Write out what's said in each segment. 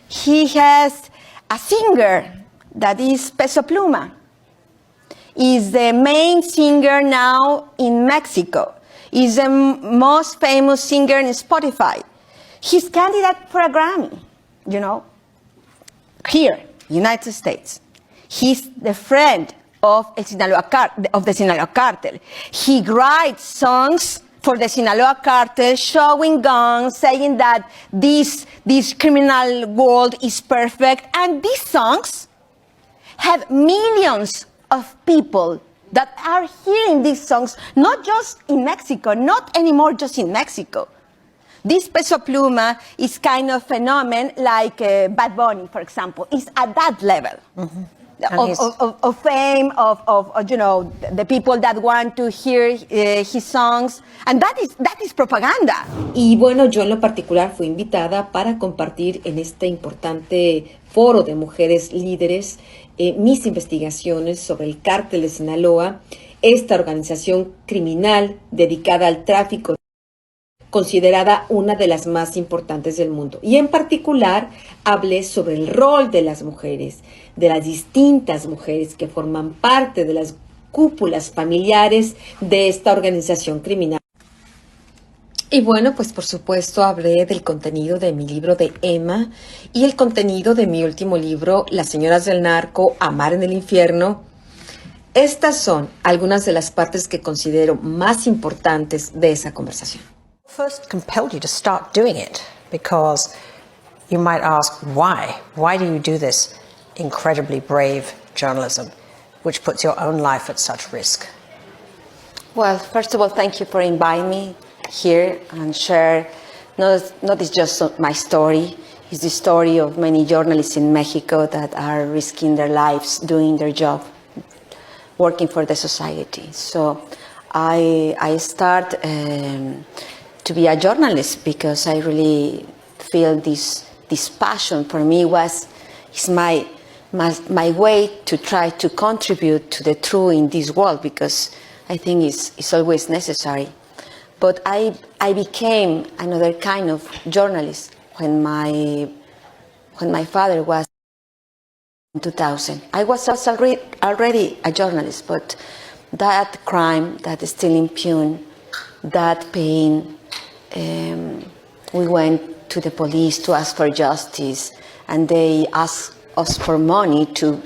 he has a singer that is Peso Pluma. Is the main singer now in Mexico. Is the most famous singer in Spotify. He's candidate for a Grammy, you know, here, United States. He's the friend of the Sinaloa cartel. He writes songs for the Sinaloa cartel, showing guns, saying that this criminal world is perfect. And these songs have millions of people that are hearing these songs, not just in Mexico, not anymore just in Mexico. This Peso Pluma is kind of phenomenon like Bad Bunny, for example, is at that level of fame, of you know, the people that want to hear his songs, and that is propaganda. Y bueno, yo en lo particular fui invitada para compartir en este importante foro de mujeres líderes mis investigaciones sobre el cártel de Sinaloa, esta organización criminal dedicada al tráfico, considerada una de las más importantes del mundo. Y en particular hablé sobre el rol de las mujeres, de las distintas mujeres que forman parte de las cúpulas familiares de esta organización criminal. Y bueno, pues por supuesto hablé del contenido de mi libro de Emma y el contenido de mi último libro, Las señoras del narco, Amar en el infierno. Estas son algunas de las partes que considero más importantes de esa conversación. First compelled you to start doing it, because you might ask why? Why do you do this incredibly brave journalism, which puts your own life at such risk? Well, first of all, thank you for inviting me here and share. Not it's just my story, it's the story of many journalists in Mexico that are risking their lives doing their job, working for the society. So I start to be a journalist because I really feel this passion for me is my way to try to contribute to the truth in this world, because I think it's always necessary. But I became another kind of journalist when my father was in 2000. I was already a journalist, but that crime, that is still impune, that pain, we went to the police to ask for justice, and they asked us for money to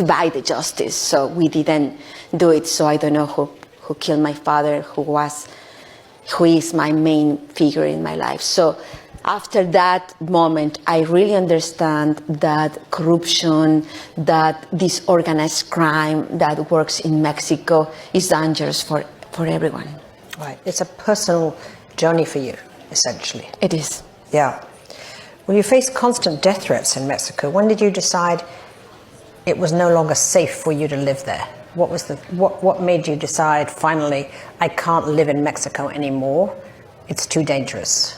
buy the justice. So we didn't do it. So I don't know who killed my father, who is my main figure in my life. So after that moment, I really understand that corruption, that this organized crime that works in Mexico is dangerous for everyone. Right. It's a personal journey for you, essentially. It is. Yeah. Well, you face constant death threats in Mexico. When did you decide it was no longer safe for you to live there? What made you decide finally, I can't live in Mexico anymore? It's too dangerous.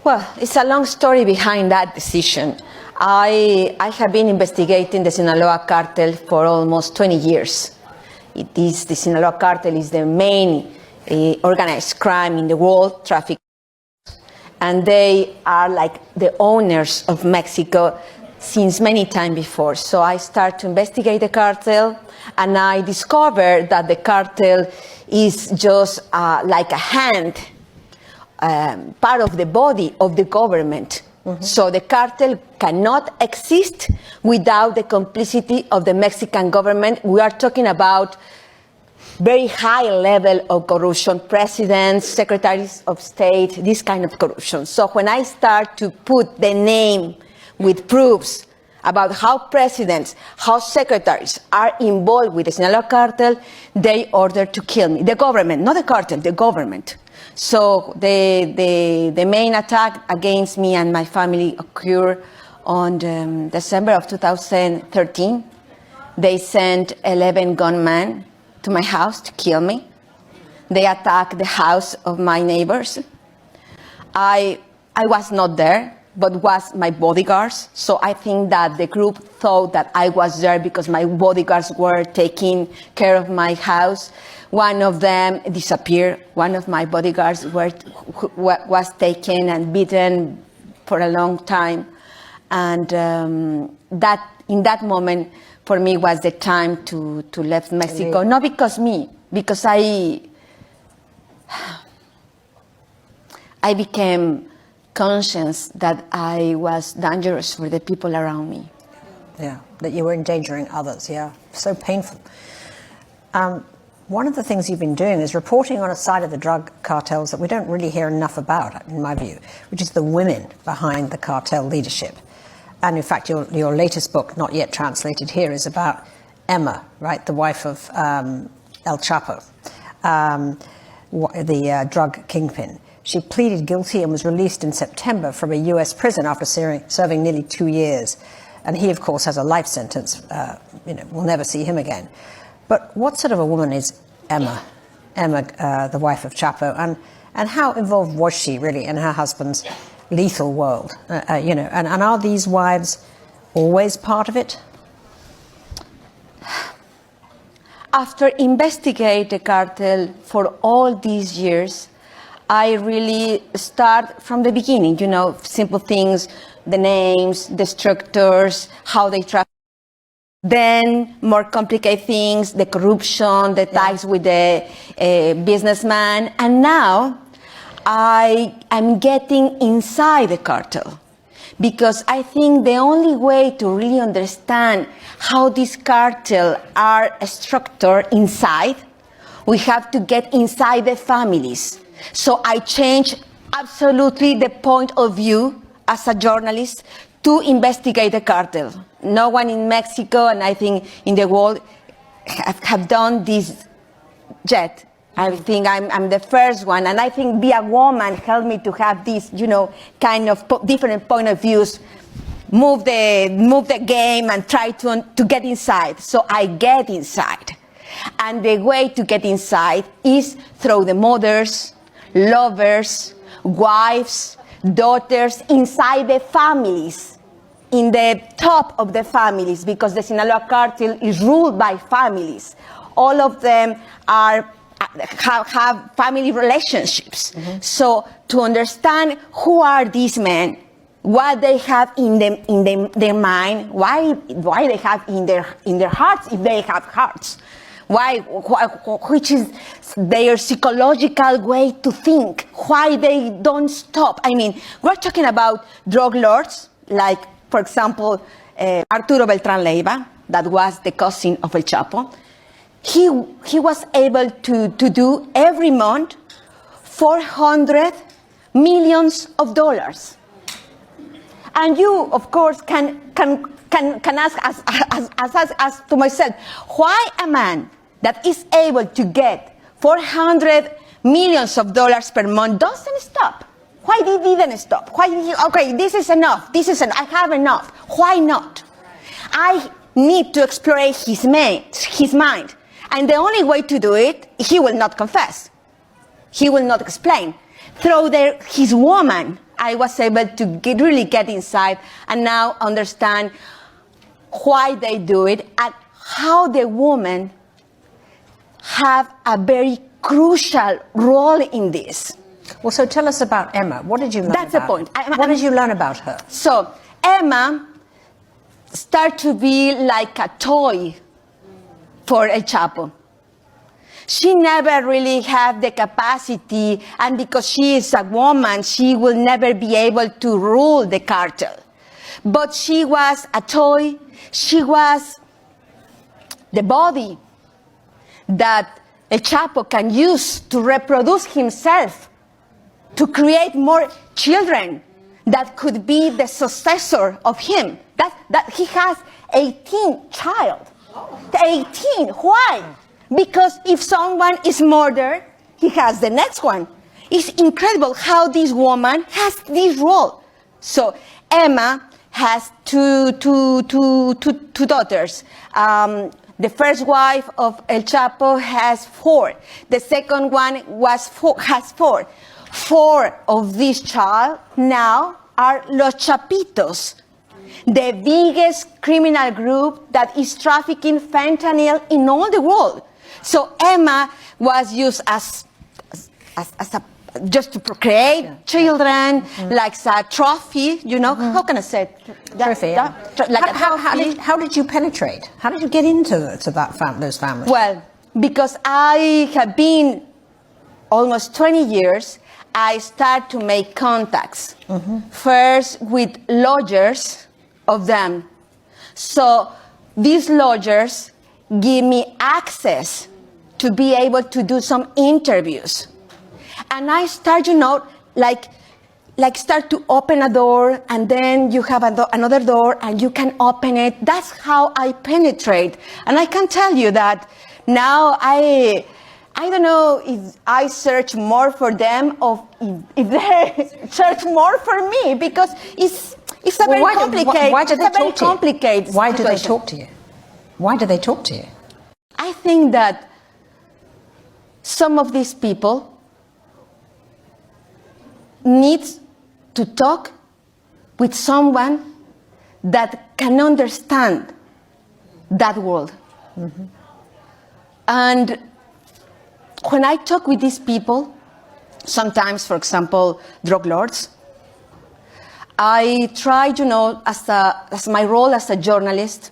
Well, it's a long story behind that decision. I have been investigating the Sinaloa cartel for almost 20 years. The Sinaloa cartel is the main organized crime in the world, traffic, and they are like the owners of Mexico since many times before. So I started to investigate the cartel, and I discovered that the cartel is just like a hand, part of the body of the government. Mm-hmm. So the cartel cannot exist without the complicity of the Mexican government. We are talking about very high level of corruption, presidents, secretaries of state, this kind of corruption. So when I start to put the name with proofs about how presidents, how secretaries are involved with the Sinaloa cartel, they ordered to kill me. The government, not the cartel, the government. So the main attack against me and my family occurred on December of 2013. They sent 11 gunmen to my house to kill me. They attacked the house of my neighbors. I was not there, but was my bodyguards. So I think that the group thought that I was there because my bodyguards were taking care of my house. One of them disappeared. One of my bodyguards was taken and beaten for a long time. And that in that moment, for me, was the time to leave Mexico. Not because me, because I became conscious that I was dangerous for the people around me. Yeah, that you were endangering others, yeah. So painful. One of the things you've been doing is reporting on a side of the drug cartels that we don't really hear enough about, in my view, which is the women behind the cartel leadership. And in fact, your latest book, not yet translated here, is about Emma, right, the wife of El Chapo, the drug kingpin. She pleaded guilty and was released in September from a US prison after serving nearly 2 years. And he, of course, has a life sentence. We'll never see him again. But what sort of a woman is Emma, the wife of Chapo, and how involved was she really in her husband's lethal world? And are these wives always part of it? After investigating the cartel for all these years, I really start from the beginning, simple things, the names, the structures, how they traffic. Then more complicated things, the corruption, the ties with the businessman. And now I am getting inside the cartel, because I think the only way to really understand how this cartel are structured inside, we have to get inside the families. So I changed absolutely the point of view as a journalist to investigate the cartel. No one in Mexico, and I think in the world, have done this yet. I think I'm the first one, and I think being a woman helped me to have this, kind of different point of views, move the game and try to get inside. So I get inside. And the way to get inside is through the mothers, lovers, wives, daughters, inside the families, in the top of the families, because the Sinaloa cartel is ruled by families. All of them have family relationships. Mm-hmm. So to understand who are these men, what they have in their mind, why they have in their hearts, if they have hearts, which is their psychological way to think, why they don't stop. I mean, we're talking about drug lords, like, for example, Arturo Beltrán Leiva, that was the cousin of El Chapo. He was able to do every month $400 million. And you, of course, can ask as to myself, why a man that is able to get $400 million per month doesn't stop? Why he didn't stop? Why did he, okay, this is enough, I have enough. Why not? I need to explore his mind. And the only way to do it, he will not confess. He will not explain. Through his woman, I was able to really get inside and now understand why they do it and how the women have a very crucial role in this. Well, so tell us about Emma. What did you learn That's about the point. What did you learn about her? So Emma started to be like a toy for El Chapo. She never really had the capacity, and because she is a woman, she will never be able to rule the cartel. But she was a toy. She was the body that El Chapo can use to reproduce himself, to create more children that could be the successor of him. That he has 18 child. 18. Why? Because if someone is murdered, he has the next one. It's incredible how this woman has this role. So Emma has two daughters. The first wife of El Chapo has 4. The second one has 4. 4 of these child now are Los Chapitos, the biggest criminal group that is trafficking fentanyl in all the world. So Emma was used as just to procreate children, like a trophy, you know, how can I say it? Trophy. Like a trophy. How did you penetrate? How did you get into those families? Well, because I have been almost 20 years, I start to make contacts. First with lawyers of them. So these lawyers give me access to be able to do some interviews. And I start, you know, like start to open a door, and then you have another door and you can open it. That's how I penetrate. And I can tell you that now I don't know if I search more for them or if they search more for me, because it's a very complicated. Why do they talk to you? Why do they situation. talk to you? Why do they talk to you? I think that some of these people need to talk with someone that can understand that world. And when I talk with these people, sometimes, for example, drug lords, I try, you know, as my role as a journalist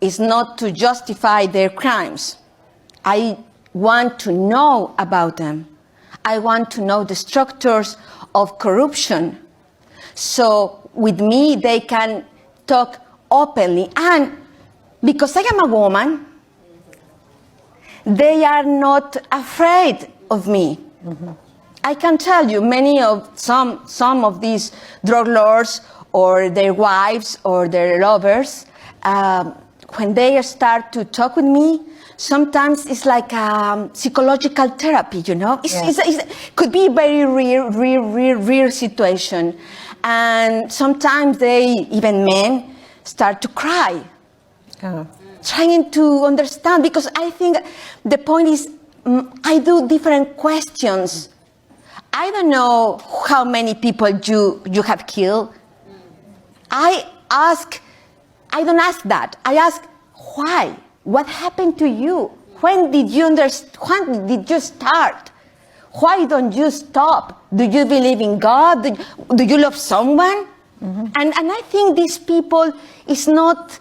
is not to justify their crimes. I want to know about them. I want to know the structures of corruption. So with me, they can talk openly. And because I am a woman, they are not afraid of me. I can tell you, some of these drug lords or their wives or their lovers, when they start to talk with me, sometimes it's like psychological therapy, you know? It could be a very real situation. And sometimes even men, start to cry. Trying to understand, because I think the point is, I do different questions. I don't know how many people you have killed. I don't ask that. I ask, why? What happened to you? When did you start? Why don't you stop? Do you believe in God? Do you love someone? And I think these people is not,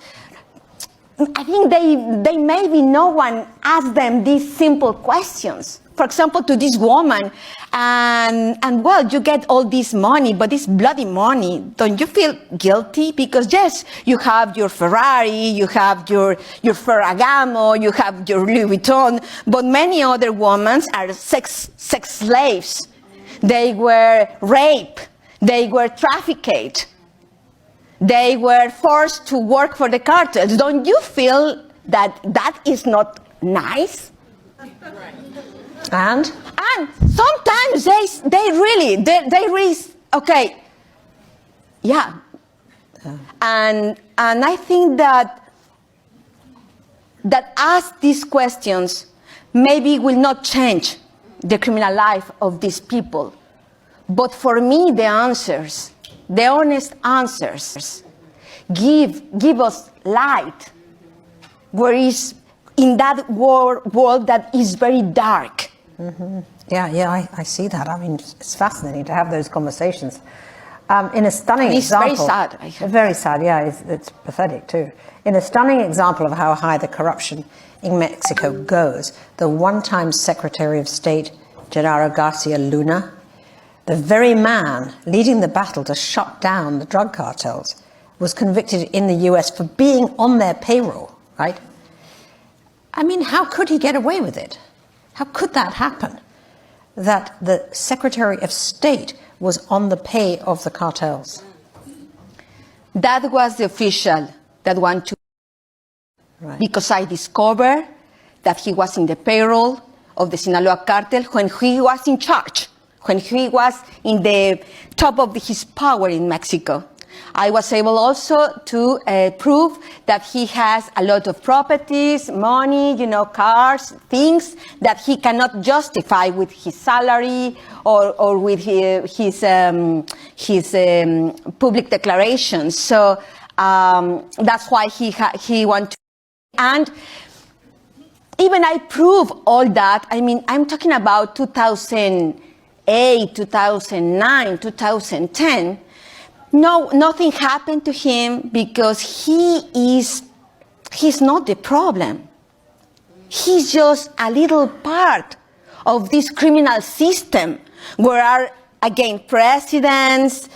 I think they maybe no one asked them these simple questions. For example, to this woman, and well, you get all this money, but this bloody money, don't you feel guilty? Because yes, you have your Ferrari, you have your Ferragamo, you have your Louis Vuitton, but many other women are sex slaves. They were raped, they were trafficked, they were forced to work for the cartels. Don't you feel that is not nice? And sometimes they really, okay, yeah. And I think that ask these questions maybe will not change the criminal life of these people. But for me, the answers, the honest answers, give us light, where is in that world that is very dark. Yeah, I see that. I mean, it's fascinating to have those conversations. In a stunning example, very sad. Very sad. Yeah, it's pathetic too. In a stunning example of how high the corruption in Mexico goes, the one-time Secretary of State Genaro Garcia Luna, the very man leading the battle to shut down the drug cartels, was convicted in the US for being on their payroll, right? I mean, how could he get away with it? How could that happen? That the Secretary of State was on the pay of the cartels? That was the official that wanted to. Right. Because I discovered that he was in the payroll of the Sinaloa cartel when he was in charge, when he was in the top of his power in Mexico. I was able also to prove that he has a lot of properties, money, cars, things that he cannot justify with his salary or with his public declarations. So that's why he wanted to. And even I prove all that. I mean, I'm talking about 2008, 2008, 2009, 2010, no, nothing happened to him because he's not the problem. He's just a little part of this criminal system where are, again, presidents,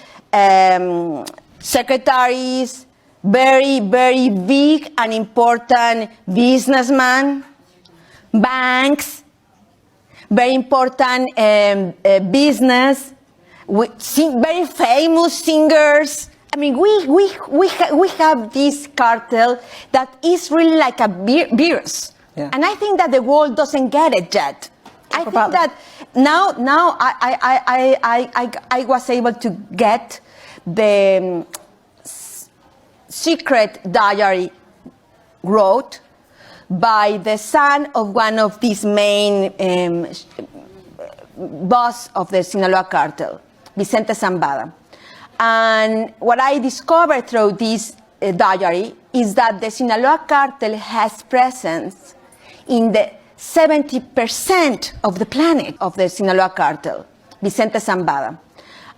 secretaries, very, very big and important businessmen, banks, very important business, very famous singers. I mean, we have this cartel that is really like a virus. Yeah. And I think that the world doesn't get it yet. I think that now I was able to get the secret diary wrote by the son of one of these main boss of the Sinaloa cartel, Vicente Zambada. And what I discovered through this diary is that the Sinaloa cartel has presence in the 70% of the planet of the Sinaloa cartel, Vicente Zambada.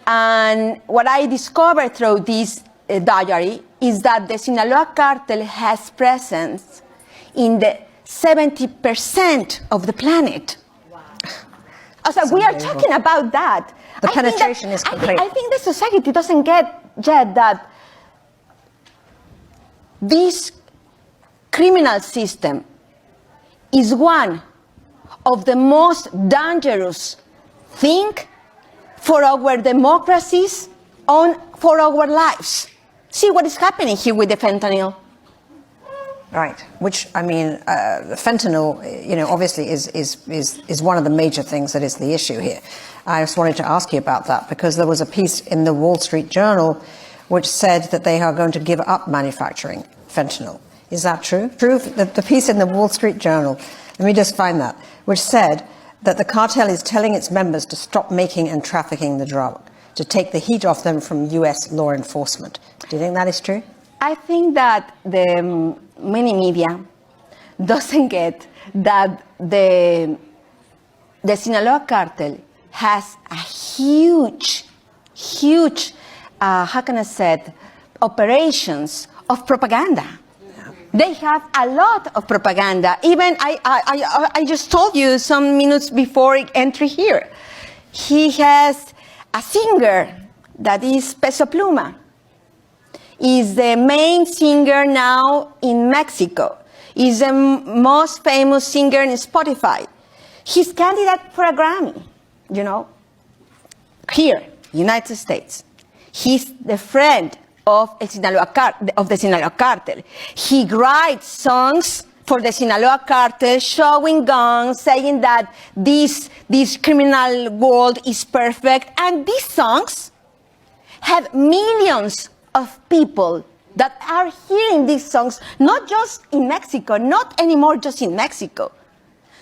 And what I discovered through this diary is that the Sinaloa cartel has presence in the 70% of the planet. Wow. So we are talking about that. The penetration is complete. I think the society doesn't get yet that this criminal system is one of the most dangerous thing for our democracies, for our lives. See what is happening here with the fentanyl. Right, which, I mean, fentanyl, obviously is one of the major things that is the issue here. I just wanted to ask you about that because there was a piece in the Wall Street Journal which said that they are going to give up manufacturing fentanyl. Is that true? True, the piece in the Wall Street Journal, let me just find that, which said that the cartel is telling its members to stop making and trafficking the drug, to take the heat off them from U.S. law enforcement. Do you think that is true? I think that the many media doesn't get that the Sinaloa cartel has a huge, how can I say it, operations of propaganda. They have a lot of propaganda. Even I just told you some minutes before entry here. He has a singer that is Peso Pluma. Is the main singer now in Mexico. Is the most famous singer in Spotify. He's candidate for a Grammy, here, United States. He's the friend of the Sinaloa cartel. He writes songs for the Sinaloa cartel, showing guns, saying that this criminal world is perfect. And these songs have millions of people that are hearing these songs, not just in Mexico, not anymore just in Mexico.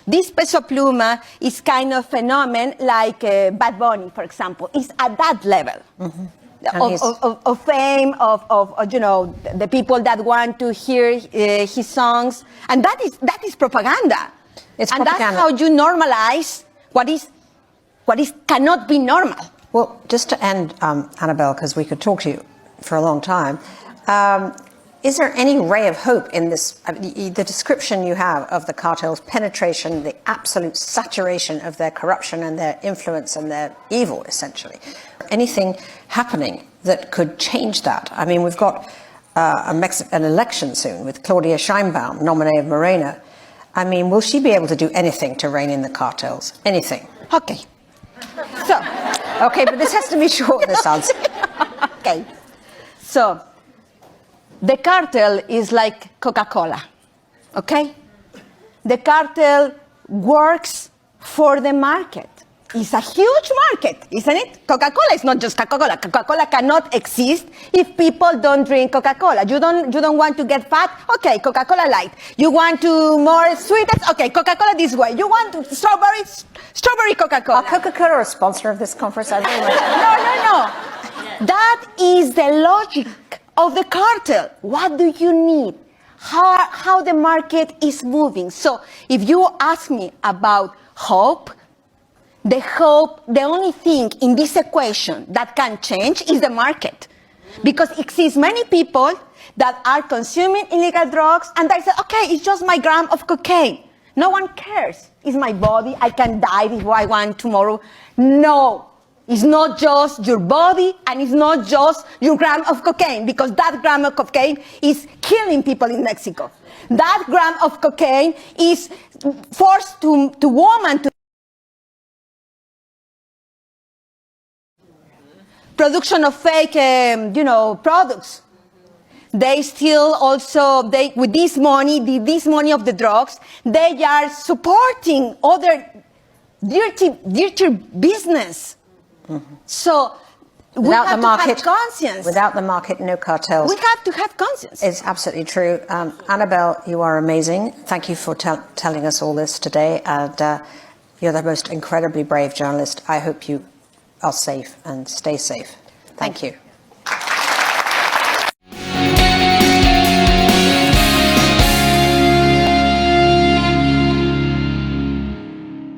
This Peso Pluma is kind of phenomenon like Bad Bunny, for example. It's at that level of fame, of the people that want to hear his songs. And that is propaganda. It's and propaganda. That's how you normalize what cannot be normal. Well, just to end, Anabel, because we could talk to you for a long time, is there any ray of hope in this? The description you have of the cartel's penetration, the absolute saturation of their corruption and their influence and their evil, essentially. Anything happening that could change that? I mean, we've got an election soon with Claudia Sheinbaum, nominee of Morena. I mean, will she be able to do anything to rein in the cartels? Anything? Okay. So, okay, but this has to be short, this answer. Okay. So, the cartel is like Coca-Cola, okay? The cartel works for the market. It's a huge market, isn't it? Coca-Cola is not just Coca-Cola. Coca-Cola cannot exist if people don't drink Coca-Cola. You don't want to get fat? Okay, Coca-Cola Light. You want to more sweetness? Okay, Coca-Cola this way. You want strawberry Coca-Cola. Are Coca-Cola a sponsor of this conference? No. That is the logic of the cartel. What do you need? How the market is moving. So if you ask me about hope, the only thing in this equation that can change is the market. Because it exists many people that are consuming illegal drugs and they say, okay, it's just my gram of cocaine. No one cares. It's my body. I can die if I want tomorrow. No, it's not just your body and it's not just your gram of cocaine, because that gram of cocaine is killing people in Mexico. That gram of cocaine is forced to women to production of fake, products. They still also, with this money of the drugs, they are supporting other dirty business. Mm-hmm. So we have to have conscience. Without the market, no cartels. We have to have conscience. It's absolutely true. Anabel, you are amazing. Thank you for telling us all this today. And you're the most incredibly brave journalist. I hope you are safe and stay safe. Thank you.